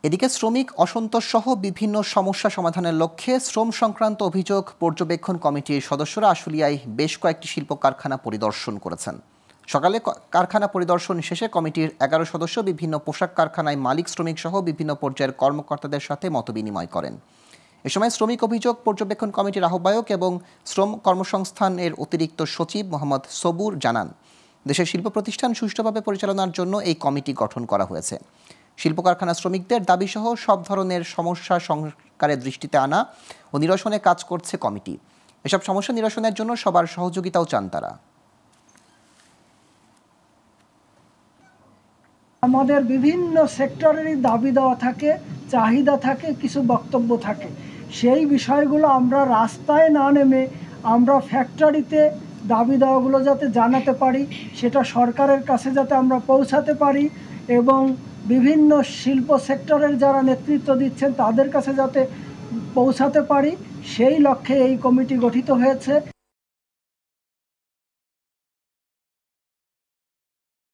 এদিকে শ্রমিক অসন্তোষ সহ বিভিন্ন সমস্যা সমাধানের লক্ষ্যে শ্রম সংক্রান্ত অভিযোগ পর্যবেক্ষণ কমিটির সদস্যরা আশুলিয়ায় বেশ কয়েকটি শিল্প কারখানা পরিদর্শন করেছেন। সকালে কারখানা পরিদর্শন শেষে কমিটির ১১ সদস্য বিভিন্ন পোশাক কারখানায় মালিক শ্রমিক সহ বিভিন্ন পর্যায়ের কর্মকর্তাদের সাথে মতবিনিময় করেন। এ সময় শ্রমিক অভিযোগ পর্যবেক্ষণ কমিটির আহ্বায়ক এবং শ্রম কর্মসংস্থানের অতিরিক্ত সচিব মোহাম্মদ সবুর জানান, দেশের শিল্প প্রতিষ্ঠান সুষ্ঠুভাবে পরিচালনার জন্য এই কমিটি গঠন করা হয়েছে। শিল্প কারখানা শ্রমিকদের দাবিসহ সব ধরনের সমস্যা সরকারের দৃষ্টিতে আনা ও নিরসনে কাজ করছে কমিটি। এসব সমস্যা নিরসনের জন্য সবার সহযোগিতাও চান তারা। আমাদের বিভিন্ন সেক্টরেরই দাবি দেওয়া থাকে, চাহিদা থাকে, কিছু বক্তব্য থাকে। সেই বিষয়গুলো আমরা রাস্তায় না নেমে আমরা ফ্যাক্টরিতে দাবি দেওয়াগুলো যাতে জানাতে পারি, সেটা সরকারের কাছে যাতে আমরা পৌঁছাতে পারি এবং বিভিন্ন শিল্প সেক্টরের যারা নেতৃত্ব দিচ্ছেন তাদের কাছে যাতে পৌঁছাতে পারি, সেই লক্ষ্যে এই কমিটি গঠিত হয়েছে।